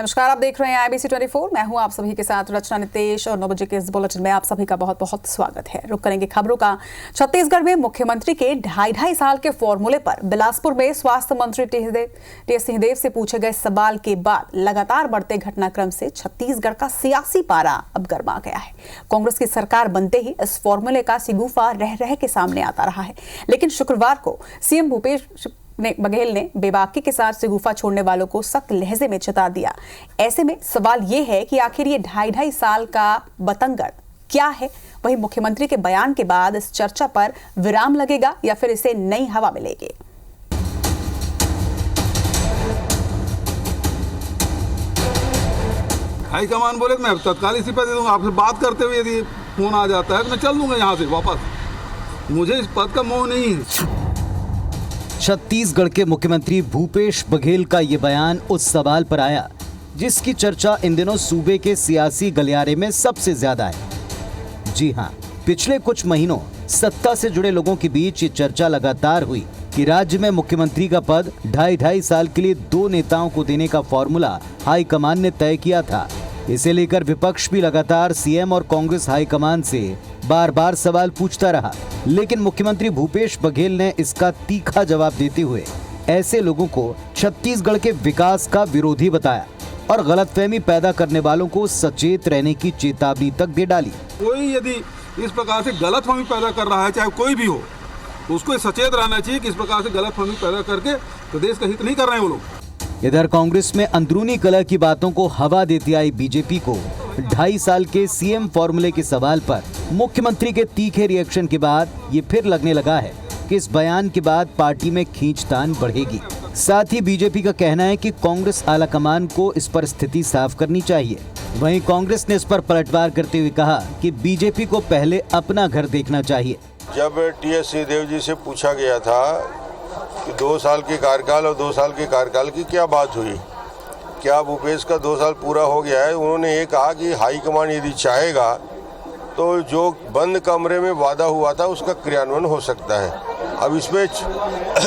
नमस्कार, आप देख रहे हैं IBC 24। मैं हूं आप सभी के साथ रचना नितेश और 9 बजे के इस बुलेटिन में आप सभी का बहुत बहुत स्वागत है। रुक करेंगे खबरों का। छत्तीसगढ़ में मुख्यमंत्री के ढाई साल के फॉर्मूले पर बिलासपुर में स्वास्थ्य मंत्री टीएस सिंहदेव से पूछे गए सवाल के बाद लगातार बढ़ते घटनाक्रम से छत्तीसगढ़ का सियासी पारा अब गर्मा गया है। कांग्रेस की सरकार बनते ही इस फॉर्मूले का सिगुफा रह रह के सामने आता रहा है, लेकिन शुक्रवार को सीएम भूपेश बघेल ने बेबाकी के साथ सिगुफा छोड़ने वालों को सख्त लहजे में चेता दिया। ऐसे में सवाल ये है कि आखिर ये ढाई साल का बतंगड़ क्या है। वहीं मुख्यमंत्री के बयान के बाद इस चर्चा पर विराम लगेगा या फिर इसे नई हवा मिलेगी। हाईकमान बोले मैं तत्काल इस्तीफा दे दूंगा। आपसे बात करते हुए यदि फोन आ जाता है तो मैं चल दूंगा यहाँ से वापस। मुझे इस पद का मोह नहीं है। छत्तीसगढ़ के मुख्यमंत्री भूपेश बघेल का ये बयान उस सवाल पर आया जिसकी चर्चा इन दिनों सूबे के सियासी गलियारे में सबसे ज्यादा है। जी हां, पिछले कुछ महीनों सत्ता से जुड़े लोगों के बीच ये चर्चा लगातार हुई कि राज्य में मुख्यमंत्री का पद ढाई साल के लिए 2 नेताओं को देने का फॉर्मूला हाईकमान ने तय किया था। इसे लेकर विपक्ष भी लगातार सीएम और कांग्रेस हाईकमान से बार बार सवाल पूछता रहा, लेकिन मुख्यमंत्री भूपेश बघेल ने इसका तीखा जवाब देते हुए ऐसे लोगों को छत्तीसगढ़ के विकास का विरोधी बताया और गलतफहमी पैदा करने वालों को सचेत रहने की चेतावनी तक दे डाली। कोई यदि इस प्रकार से गलतफहमी पैदा कर रहा है, चाहे कोई भी हो, तो उसको सचेत रहना चाहिए कि इस प्रकार से गलतफहमी पैदा करके प्रदेश का हित नहीं कर रहे हैं वो लोग। इधर कांग्रेस में अंदरूनी कलह की बातों को हवा देती आई बीजेपी को 2.5 साल के सीएम फॉर्मूले के सवाल पर मुख्यमंत्री के तीखे रिएक्शन के बाद ये फिर लगने लगा है कि इस बयान के बाद पार्टी में खींचतान बढ़ेगी। साथ ही बीजेपी का कहना है कि कांग्रेस आलाकमान को इस पर स्थिति साफ करनी चाहिए। वहीं कांग्रेस ने इस पर पलटवार करते हुए कहा कि बीजेपी को पहले अपना घर देखना चाहिए। जब टीएस सिंहदेव जी से पूछा गया था कि 2 साल के कार्यकाल और 2 साल के कार्यकाल की क्या बात हुई, क्या भूपेश का 2 साल पूरा हो गया है, उन्होंने ये कहा कि हाईकमान यदि चाहेगा तो जो बंद कमरे में वादा हुआ था उसका क्रियान्वयन हो सकता है। अब इसमें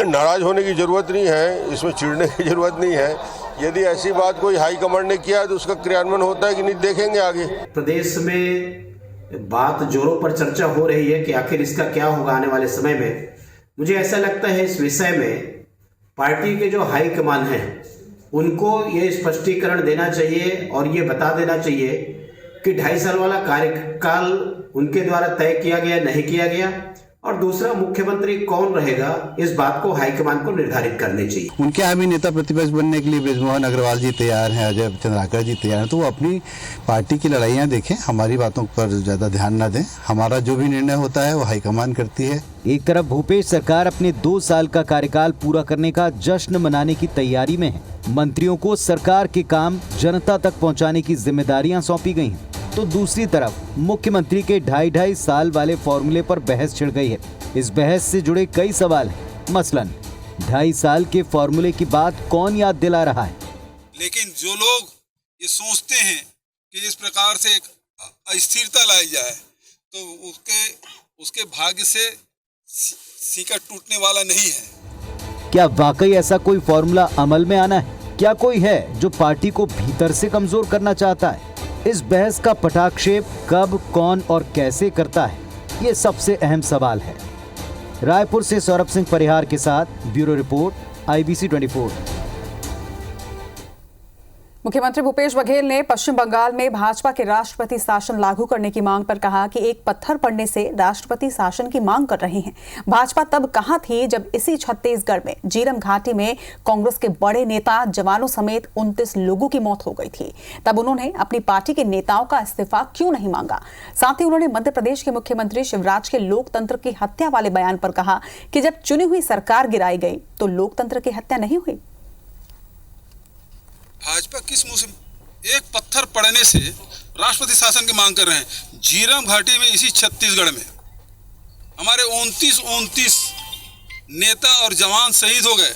नाराज होने की जरूरत नहीं है, इसमें चिढ़ने की जरूरत नहीं है। यदि ऐसी बात कोई हाईकमान ने किया है तो उसका क्रियान्वयन होता है कि नहीं, देखेंगे आगे। प्रदेश में बात जोरों पर चर्चा हो रही है कि आखिर इसका क्या होगा आने वाले समय में। मुझे ऐसा लगता है इस विषय में पार्टी के जो हाईकमान हैं उनको ये स्पष्टीकरण देना चाहिए और ये बता देना चाहिए कि 2.5 साल वाला कार्यकाल उनके द्वारा तय किया गया नहीं किया गया, और दूसरा मुख्यमंत्री कौन रहेगा इस बात को हाईकमान को निर्धारित करनी चाहिए। उनके यहाँ भी नेता प्रतिपक्ष बनने के लिए बृजमोहन अग्रवाल जी तैयार हैं, अजय चंद्राकर जी तैयार हैं, तो वो अपनी पार्टी की लड़ाइयाँ देखें, हमारी बातों पर ज्यादा ध्यान न दें। हमारा जो भी निर्णय होता है वो हाईकमान करती है। एक तरफ भूपेश सरकार अपने 2 साल का कार्यकाल पूरा करने का जश्न मनाने की तैयारी में है। मंत्रियों को सरकार के काम जनता तक पहुंचाने की जिम्मेदारियां सौंपी गई हैं, तो दूसरी तरफ मुख्यमंत्री के 2.5 साल वाले फॉर्मूले पर बहस छिड़ गई है। इस बहस से जुड़े कई सवाल हैं। मसलन 2.5 साल के फॉर्मूले की बात कौन याद दिला रहा है। लेकिन जो लोग ये सोचते हैं कि इस प्रकार से एक अस्थिरता लाई जाए तो उसके भाग्य से सीका टूटने वाला नहीं है। क्या वाकई ऐसा कोई फॉर्मूला अमल में आना है? क्या कोई है जो पार्टी को भीतर से कमजोर करना चाहता है? इस बहस का पटाक्षेप कब, कौन और कैसे करता है, ये सबसे अहम सवाल है। रायपुर से सौरभ सिंह परिहार के साथ ब्यूरो रिपोर्ट IBC 24। मुख्यमंत्री भूपेश बघेल ने पश्चिम बंगाल में भाजपा के राष्ट्रपति शासन लागू करने की मांग पर कहा कि एक पत्थर पड़ने से राष्ट्रपति शासन की मांग कर रहे हैं। भाजपा तब कहां थी जब इसी छत्तीसगढ़ में झीरम घाटी में कांग्रेस के बड़े नेता, जवानों समेत 29 लोगों की मौत हो गई थी। तब उन्होंने अपनी पार्टी के नेताओं का इस्तीफा क्यों नहीं मांगा? साथ ही उन्होंने मध्य प्रदेश के मुख्यमंत्री शिवराज के लोकतंत्र की हत्या वाले बयान पर कहा कि जब चुनी हुई सरकार गिराई गई तो लोकतंत्र की हत्या नहीं हुई। भाजपा किस मुंह से एक पत्थर पड़ने से राष्ट्रपति शासन की मांग कर रहे हैं? झीरम घाटी में, इसी छत्तीसगढ़ में हमारे 29 नेता और जवान शहीद हो गए,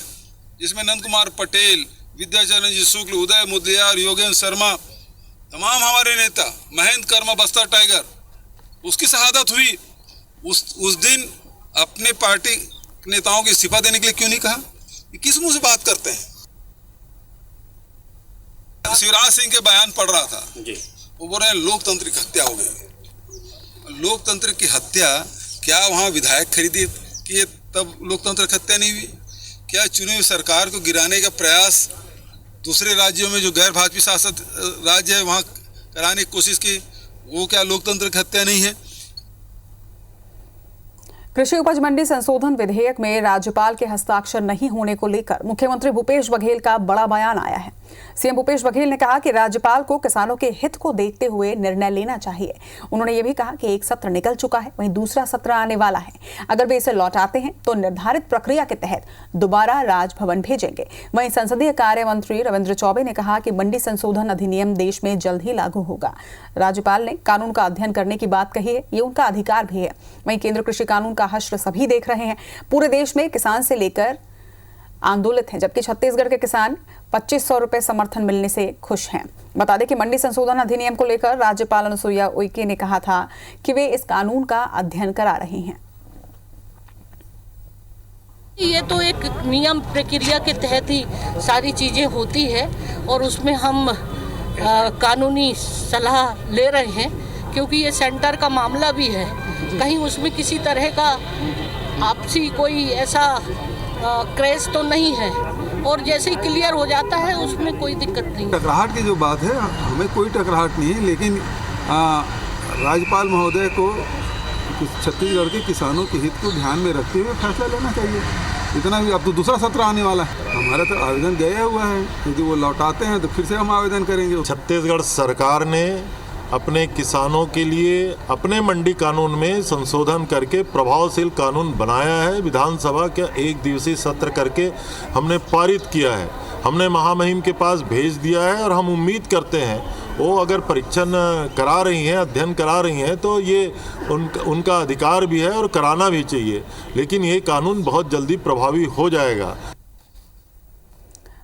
जिसमें नंद कुमार पटेल, विद्याचरण जी शुक्ल, उदय मुदलियार, योगेंद्र शर्मा, तमाम हमारे नेता, महेंद्र कर्मा बस्तर टाइगर, उसकी शहादत हुई। उस दिन अपने पार्टी नेताओं को इस्तीफा देने के लिए क्यों नहीं कहा? किस मुंह से बात करते हैं? शिवराज सिंह के बयान पढ़ रहा था जी। वो बोल रहे हैं लोकतंत्र की हत्या हो गई। लोकतंत्र की हत्या क्या वहाँ विधायक खरीदी किए तब लोकतंत्र की हत्या नहीं हुई? क्या चुनी हुई सरकार को गिराने का प्रयास दूसरे राज्यों में जो गैर भाजपा शासित राज्य है वहाँ कराने की कोशिश की, वो क्या लोकतंत्र की हत्या नहीं है? कृषि उपज मंडी संशोधन विधेयक में राज्यपाल के हस्ताक्षर नहीं होने को लेकर मुख्यमंत्री भूपेश बघेल का बड़ा बयान आया है। सीएम भूपेश बघेल ने कहा कि राज्यपाल को किसानों के हित को देखते हुए निर्णय लेना चाहिए। उन्होंने ये भी कहा कि एक सत्र निकल चुका है, वहीं दूसरा सत्र आने वाला है। अगर वे इसे लौटाते हैं तो निर्धारित प्रक्रिया के तहत दोबारा राजभवन भेजेंगे। वहीं संसदीय कार्य मंत्री रविंद्र चौबे ने कहा कि मंडी संशोधन अधिनियम देश में जल्द ही लागू होगा। राज्यपाल ने कानून का अध्ययन करने की बात कही है, ये उनका अधिकार भी है। वहीं केंद्र कृषि कानून का हश्र सभी देख रहे हैं। पूरे देश में किसान से लेकर आंदोलित हैं, जबकि छत्तीसगढ़ के किसान 2500 रुपए समर्थन मिलने से खुश हैं। बता दें कि मंडी संशोधन अधिनियम को लेकर राज्यपाल अनुसुईया उइके ने कहा था कि वे इस कानून का अध्ययन करा रही हैं। ये तो एक नियम प्रक्रिया के तहत ही सारी चीजें होती है और उसमें हम कानूनी सलाह ले रहे हैं, क्योंकि ये सेंटर का मामला भी है। कहीं उसमें किसी तरह का आपसी कोई ऐसा क्रेज तो नहीं है और जैसे ही क्लियर हो जाता है उसमें कोई दिक्कत नहीं। टकराहट की जो बात है, हमें कोई टकराहट नहीं है, लेकिन राज्यपाल महोदय को छत्तीसगढ़ के किसानों के हित को ध्यान में रखते हुए फैसला लेना चाहिए। इतना भी, अब तो दूसरा सत्र आने वाला है। हमारा तो आवेदन गया हुआ है, यदि वो लौटाते हैं तो फिर से हम आवेदन करेंगे। छत्तीसगढ़ सरकार ने अपने किसानों के लिए अपने मंडी कानून में संशोधन करके प्रभावशील कानून बनाया है। विधानसभा का एक दिवसीय सत्र करके हमने पारित किया है, हमने महामहिम के पास भेज दिया है और हम उम्मीद करते हैं वो अगर परीक्षण करा रही हैं, अध्ययन करा रही हैं तो ये उनका अधिकार भी है और कराना भी चाहिए, लेकिन ये कानून बहुत जल्दी प्रभावी हो जाएगा।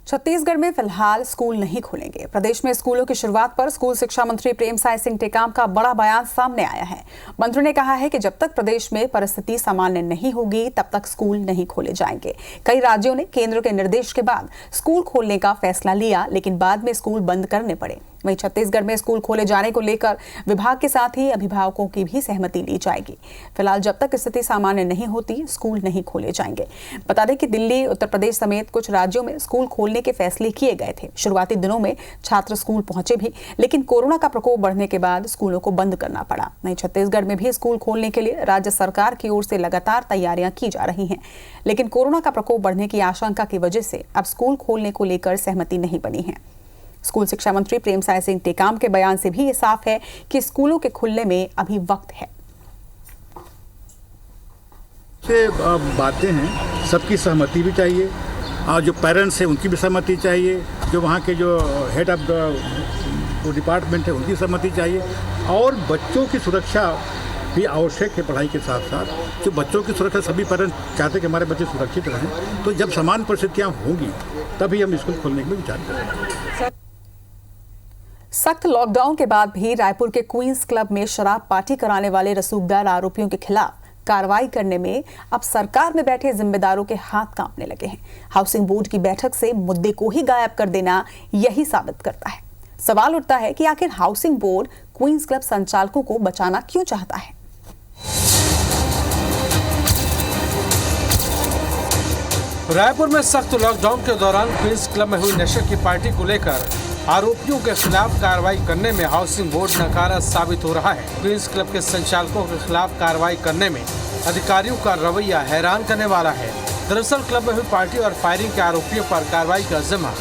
छत्तीसगढ़ में फिलहाल स्कूल नहीं खुलेंगे। प्रदेश में स्कूलों की शुरुआत पर स्कूल शिक्षा मंत्री प्रेमसाय सिंह टेकाम का बड़ा बयान सामने आया है। मंत्री ने कहा है कि जब तक प्रदेश में परिस्थिति सामान्य नहीं होगी तब तक स्कूल नहीं खोले जाएंगे। कई राज्यों ने केंद्र के निर्देश के बाद स्कूल खोलने का फैसला लिया, लेकिन बाद में स्कूल बंद करने पड़े। वहीं छत्तीसगढ़ में स्कूल खोले जाने को लेकर विभाग के साथ ही अभिभावकों की भी सहमति ली जाएगी। फिलहाल जब तक स्थिति सामान्य नहीं होती स्कूल नहीं खोले जाएंगे। बता दें कि दिल्ली, उत्तर प्रदेश समेत कुछ राज्यों में स्कूल खोलने के फैसले किए गए थे। शुरुआती दिनों में छात्र स्कूल पहुंचे भी, लेकिन कोरोना का प्रकोप बढ़ने के बाद स्कूलों को बंद करना पड़ा। वहीं छत्तीसगढ़ में भी स्कूल खोलने के लिए राज्य सरकार की ओर से लगातार तैयारियां की जा रही हैं, लेकिन कोरोना का प्रकोप बढ़ने की आशंका की वजह से अब स्कूल खोलने को लेकर सहमति नहीं बनी है। स्कूल शिक्षा मंत्री प्रेमसाय सिंह टेकाम के बयान से भी ये साफ है कि स्कूलों के खुलने में अभी वक्त है। से बातें हैं, सबकी सहमति भी चाहिए और जो पेरेंट्स हैं उनकी भी सहमति चाहिए, जो वहाँ के जो हेड ऑफ द डिपार्टमेंट है उनकी सहमति चाहिए, और बच्चों की सुरक्षा भी आवश्यक है। पढ़ाई के साथ साथ जो बच्चों की सुरक्षा, सभी पेरेंट्स चाहते हैं कि हमारे बच्चे सुरक्षित रहें, तो जब समान परिस्थितियाँ होंगी तभी हम स्कूल खोलने के लिए विचार करेंगे। सख्त लॉकडाउन के बाद भी रायपुर के क्वींस क्लब में शराब पार्टी कराने वाले रसूखदार आरोपियों के खिलाफ कार्रवाई करने में अब सरकार में बैठे जिम्मेदारों के हाथ कांपने लगे हैं। हाउसिंग बोर्ड की बैठक से मुद्दे को ही गायब कर देना यही साबित करता है। सवाल उठता है कि आखिर हाउसिंग बोर्ड क्वींस क्लब संचालकों को बचाना क्यों चाहता है। रायपुर में सख्त लॉकडाउन के दौरान क्वींस क्लब में हुई नशे की पार्टी को लेकर आरोपियों के खिलाफ कार्रवाई करने में हाउसिंग बोर्ड नाकारा साबित हो रहा है। क्वींस क्लब के संचालकों के खिलाफ कार्रवाई करने में अधिकारियों का रवैया हैरान करने वाला है। दरअसल क्लब में हुई पार्टी और फायरिंग के आरोपियों पर कार्रवाई का जिम्मा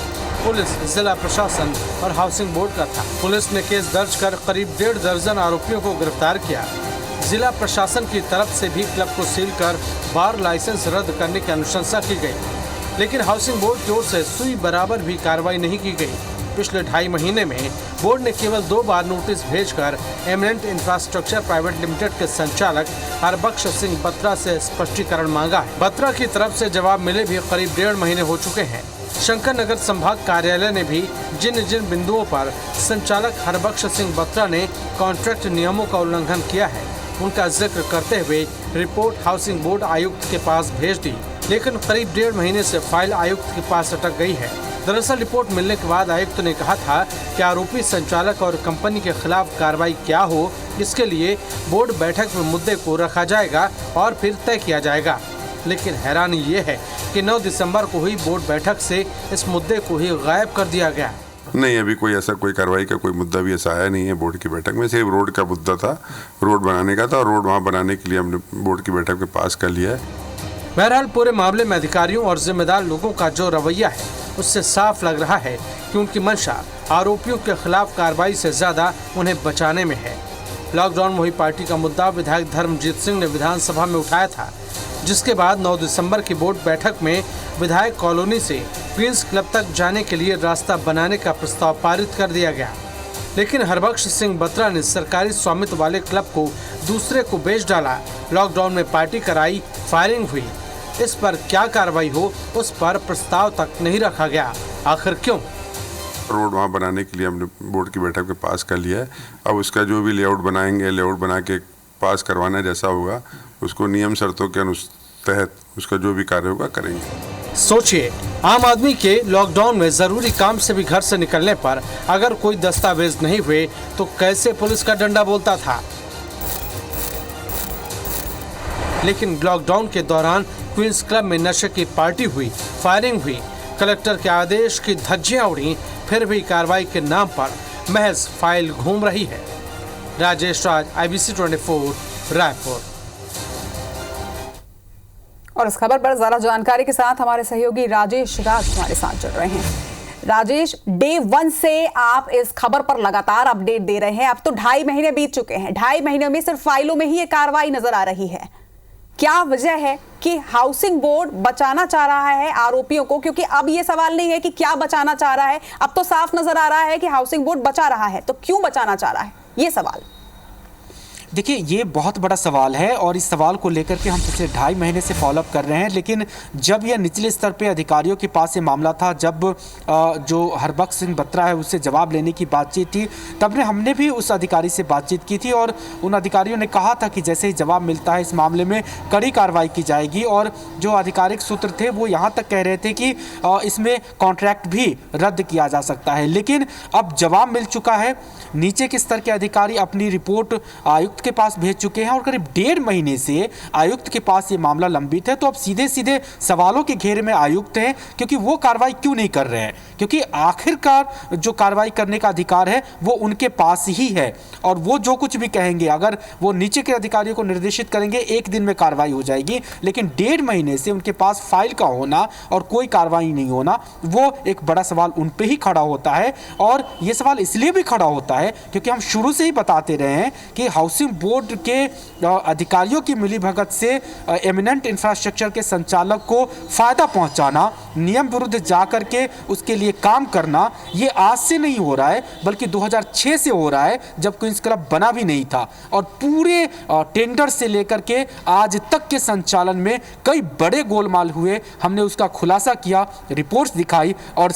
पुलिस, जिला प्रशासन और हाउसिंग बोर्ड का था। पुलिस ने केस दर्ज कर करीब 1.5 दर्जन आरोपियों को गिरफ्तार किया। जिला प्रशासन की तरफ से भी क्लब को सील कर बार लाइसेंस रद्द करने की अनुशंसा की गई, लेकिन हाउसिंग बोर्ड की ओर से सुई बराबर भी कार्रवाई नहीं की गई। पिछले 2.5 महीने में बोर्ड ने केवल 2 बार नोटिस भेजकर एमिनेंट इंफ्रास्ट्रक्चर प्राइवेट लिमिटेड के संचालक हरबख्श सिंह बत्रा से स्पष्टीकरण मांगा है। बत्रा की तरफ से जवाब मिले भी करीब 1.5 महीने हो चुके हैं। शंकर नगर संभाग कार्यालय ने भी जिन जिन बिंदुओं पर संचालक हरबख्श सिंह बत्रा ने कॉन्ट्रैक्ट नियमों का उल्लंघन किया है उनका जिक्र करते हुए रिपोर्ट हाउसिंग बोर्ड आयुक्त के पास भेज दी, लेकिन करीब 1.5 महीने से फाइल आयुक्त के पास अटक गई है। दरअसल रिपोर्ट मिलने के बाद आयुक्त ने कहा था कि आरोपी संचालक और कंपनी के खिलाफ कार्रवाई क्या हो, इसके लिए बोर्ड बैठक में मुद्दे को रखा जाएगा और फिर तय किया जाएगा। लेकिन हैरानी ये है कि 9 दिसंबर को हुई बोर्ड बैठक से इस मुद्दे को ही गायब कर दिया गया। नहीं, अभी कोई ऐसा कोई कार्रवाई का कोई मुद्दा भी ऐसा आया नहीं है बोर्ड की बैठक में। सिर्फ रोड का मुद्दा था, रोड बनाने का था और रोड वहाँ बनाने के लिए हमने बोर्ड की बैठक में पास कर लिया है। बहरहाल पूरे मामले में अधिकारियों और जिम्मेदार लोगों का जो रवैया है उससे साफ लग रहा है कि उनकी मंशा आरोपियों के खिलाफ कार्रवाई से ज्यादा उन्हें बचाने में है। लॉकडाउन में हुई पार्टी का मुद्दा विधायक धर्मजीत सिंह ने विधानसभा में उठाया था, जिसके बाद 9 दिसंबर की बोर्ड बैठक में विधायक कॉलोनी से क्वींस क्लब तक जाने के लिए रास्ता बनाने का प्रस्ताव पारित कर दिया गया। लेकिन हरबख्श सिंह बत्रा ने सरकारी स्वामित्व वाले क्लब को दूसरे को बेच डाला। लॉकडाउन में पार्टी कराई, फायरिंग हुई। इस पर क्या कार्रवाई हो, उस पर प्रस्ताव तक नहीं रखा गया। आखिर क्यों? रोड वहाँ बनाने के लिए हमने बोर्ड की बैठक में पास कर लिया है। अब उसका जो भी लेआउट बनाएंगे, लेआउट बना के पास करवाना जैसा होगा उसको नियम शर्तों के तहत उसका जो भी कार्य होगा करेंगे। सोचिए, आम आदमी के लॉकडाउन में जरूरी काम से भी घर से निकलने पर अगर कोई दस्तावेज नहीं हुए तो कैसे पुलिस का डंडा बोलता था। लेकिन लॉकडाउन के दौरान क्वींस क्लब में नशे की पार्टी हुई, फायरिंग हुई, कलेक्टर के आदेश की धज्जियां उड़ी, फिर भी कार्रवाई के नाम पर महज फाइल घूम रही है। राजेश राज, IBC 24, रायपुर। और इस खबर पर ज्यादा जानकारी के साथ हमारे सहयोगी राजेश राज हमारे साथ जुड़ रहे हैं। राजेश, डे 1 से आप इस खबर पर लगातार अपडेट दे रहे हैं। अब तो 2.5 महीने बीत चुके हैं। 2.5 महीने में सिर्फ फाइलों में ही ये कार्रवाई नजर आ रही है। क्या वजह है कि हाउसिंग बोर्ड बचाना चाह रहा है आरोपियों को? क्योंकि अब ये सवाल नहीं है कि क्या बचाना चाह रहा है, अब तो साफ नजर आ रहा है कि हाउसिंग बोर्ड बचा रहा है। तो क्यों बचाना चाह रहा है, ये सवाल। देखिए, ये बहुत बड़ा सवाल है और इस सवाल को लेकर के हम पिछले 2.5 महीने से फॉलोअप कर रहे हैं। लेकिन जब यह निचले स्तर पे अधिकारियों के पास ये मामला था, जब जो हरबख्श सिंह बत्रा है उससे जवाब लेने की बातचीत थी, तब हमने भी उस अधिकारी से बातचीत की थी और उन अधिकारियों ने कहा था कि जैसे ही जवाब मिलता है इस मामले में कड़ी कार्रवाई की जाएगी। और जो आधिकारिक सूत्र थे वो यहाँ तक कह रहे थे कि इसमें कॉन्ट्रैक्ट भी रद्द किया जा सकता है। लेकिन अब जवाब मिल चुका है, नीचे के स्तर के अधिकारी अपनी रिपोर्ट आयुक्त के पास भेज चुके हैं और करीब 1.5 महीने से आयुक्त के पास ये मामला लंबित है। तो अब सीधे सीधे सवालों के घेरे में आयुक्त हैं, क्योंकि वो कार्रवाई क्यों नहीं कर रहे हैं? क्योंकि आखिरकार जो कार्रवाई करने का अधिकार है वो उनके पास ही है और वो जो कुछ भी कहेंगे, अगर वो नीचे के अधिकारियों को निर्देशित करेंगे 1 दिन में कार्रवाई हो जाएगी। लेकिन 1.5 महीने से उनके पास फाइल का होना और कोई कार्रवाई नहीं होना, वो एक बड़ा सवाल उन पे ही खड़ा होता है। और ये सवाल इसलिए भी खड़ा होता है क्योंकि हम शुरू से ही बताते रहे हैं कि हाउसिंग बोर्ड के अधिकारियों की मिलीभगत से एमिनेंट इंफ्रास्ट्रक्चर के संचालक को फायदा पहुंचाना, नियम विरुद्ध जाकर के उसके लिए काम करना, ये आज से नहीं हो रहा है बल्कि 2006 से हो रहा है, जब क्वींस क्लब बना भी नहीं था। और पूरे टेंडर से लेकर के आज तक के संचालन में कई बड़े गोलमाल हुए, हमने उसका खुलासा किया, रिपोर्ट्स दिखाई और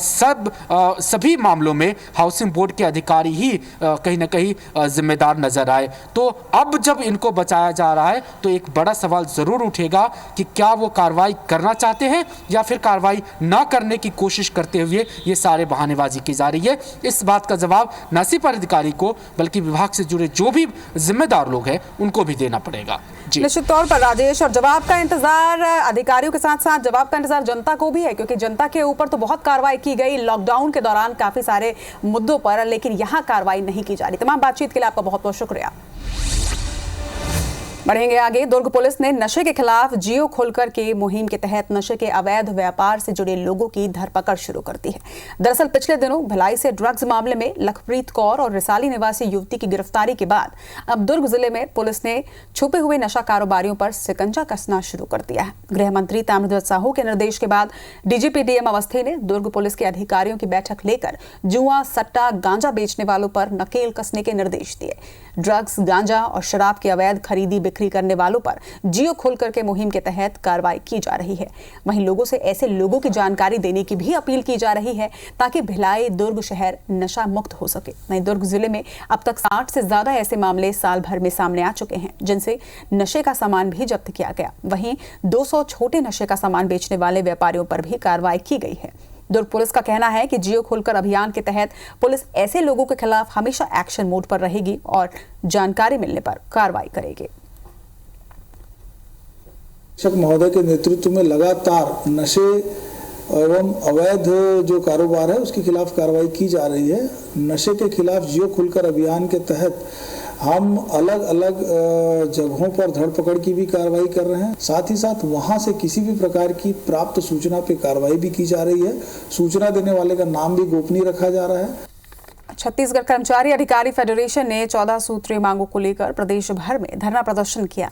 सभी मामलों में हाउसिंग बोर्ड के अधिकारी ही कहीं ना कहीं जिम्मेदार नजर आए। तो अब जब इनको बचाया जा रहा है तो एक बड़ा सवाल जरूर उठेगा कि क्या वो कार्रवाई करना चाहते हैं या फिर कार्रवाई ना करने की कोशिश करते हुए ये सारे बहानेबाजी की जा रही है। इस बात का जवाब न सिर्फ अधिकारी को बल्कि विभाग से जुड़े जो भी जिम्मेदार लोग हैं उनको भी देना पड़ेगा। निश्चित तौर पर राजेश, और जवाब का इंतजार अधिकारियों के साथ साथ जवाब का इंतजार जनता को भी है, क्योंकि जनता के ऊपर तो बहुत कार्रवाई की गई लॉकडाउन के दौरान काफी सारे मुद्दों पर, लेकिन यहाँ कार्रवाई नहीं की जा रही। तमाम बातचीत के लिए आपका बहुत बहुत शुक्रिया। बढ़ेंगे आगे। दुर्ग पुलिस ने नशे के खिलाफ जियो खोलकर के मुहिम के तहत नशे के अवैध व्यापार से जुड़े लोगों की धरपकड़ शुरू कर दी है। दरअसल पिछले दिनों भिलाई से ड्रग्स मामले में लखप्रीत कौर और रिसाली निवासी युवती की गिरफ्तारी के बाद अब दुर्ग जिले में पुलिस ने छुपे हुए नशा कारोबारियों पर शिकंजा कसना शुरू कर दिया है। गृह मंत्री ताम्रध्वज साहू के निर्देश के बाद डीजीपी डीएम अवस्थी ने दुर्ग पुलिस के अधिकारियों की बैठक लेकर जुआ, सट्टा, गांजा बेचने वालों पर नकेल कसने के निर्देश दिए। ड्रग्स, गांजा और शराब की अवैध खरीदी बिक्री करने वालों पर जियो खोल करके मुहिम के तहत कार्रवाई की जा रही है। वहीं लोगों से ऐसे लोगों की जानकारी देने की भी अपील की जा रही है ताकि भिलाई दुर्ग शहर नशा मुक्त हो सके। वहीं दुर्ग जिले में अब तक 60 से ज्यादा ऐसे मामले साल भर में सामने आ चुके हैं, जिनसे नशे का सामान भी जब्त किया गया। वहीं 200 छोटे नशे का सामान बेचने वाले व्यापारियों पर भी कार्रवाई की गई है। दुर्ग पुलिस का कहना है कि जियो खोलकर अभियान के तहत पुलिस ऐसे लोगों के खिलाफ हमेशा एक्शन मोड पर रहेगी और जानकारी मिलने पर कार्रवाई करेगी। शिक्षक महोदय के नेतृत्व में लगातार नशे एवं अवैध जो कारोबार है उसके खिलाफ कार्रवाई की जा रही है। नशे के खिलाफ जियो खुलकर अभियान के तहत हम अलग अलग जगहों पर धरपकड़ की भी कार्रवाई कर रहे हैं। साथ ही साथ वहां से किसी भी प्रकार की प्राप्त सूचना पे कार्रवाई भी की जा रही है। सूचना देने वाले का नाम भी गोपनीय रखा जा रहा है। छत्तीसगढ़ कर्मचारी अधिकारी फेडरेशन ने 14 सूत्रीय मांगों को लेकर प्रदेश भर में धरना प्रदर्शन किया।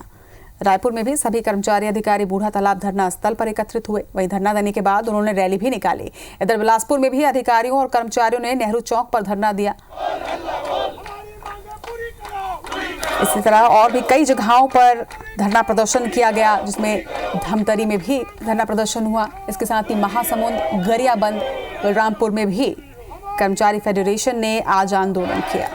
रायपुर में भी सभी कर्मचारी अधिकारी बूढ़ा तालाब धरना स्थल पर एकत्रित हुए। वहीं धरना देने के बाद उन्होंने रैली भी निकाली। इधर बिलासपुर में भी अधिकारियों और कर्मचारियों ने नेहरू चौक पर धरना दिया। इसी तरह और भी कई जगहों पर धरना प्रदर्शन किया गया, जिसमें धमतरी में भी धरना प्रदर्शन हुआ। इसके साथ ही महासमुंद, गरियाबंद, बलरामपुर में भी कर्मचारी फेडरेशन ने आज आंदोलन किया।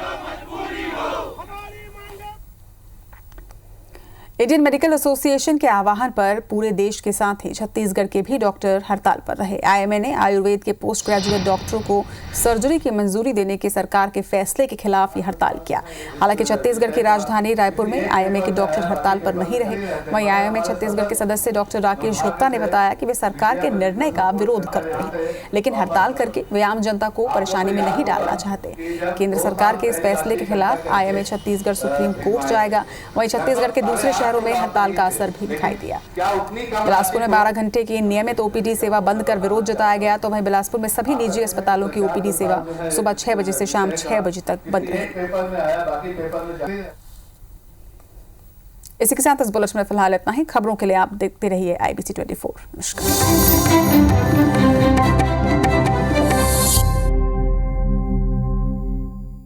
इंडियन मेडिकल एसोसिएशन के आह्वान पर पूरे देश के साथ ही छत्तीसगढ़ के भी डॉक्टर हड़ताल पर रहे। आईएमए ने आयुर्वेद के पोस्ट ग्रेजुएट डॉक्टरों को सर्जरी की मंजूरी देने के सरकार के फैसले के खिलाफ ये हड़ताल किया। हालांकि छत्तीसगढ़ की राजधानी रायपुर में आईएमए के डॉक्टर हड़ताल पर नहीं रहे। वहीं आईएमए छत्तीसगढ़ के सदस्य डॉक्टर राकेश गुप्ता ने बताया कि वे सरकार के निर्णय का विरोध करते हैं, लेकिन हड़ताल करके वे आम जनता को परेशानी में नहीं डालना चाहते। केंद्र सरकार के इस फैसले के खिलाफ आईएमए छत्तीसगढ़ सुप्रीम कोर्ट जाएगा। वहीं छत्तीसगढ़ के दूसरे शहरों में हड़ताल का असर भी दिखाई दिया। बिलासपुर में 12 घंटे की नियमित ओपीडी सेवा बंद कर विरोध जताया गया, तो वहीं बिलासपुर में सभी निजी अस्पतालों की ओपीडी सेवा सुबह 6 बजे से शाम 6 बजे तक बंद रही। इसी के साथ इस बुलेटिन में फिलहाल इतना ही। खबरों के लिए आप देखते रहिए IBC 24। नमस्कार।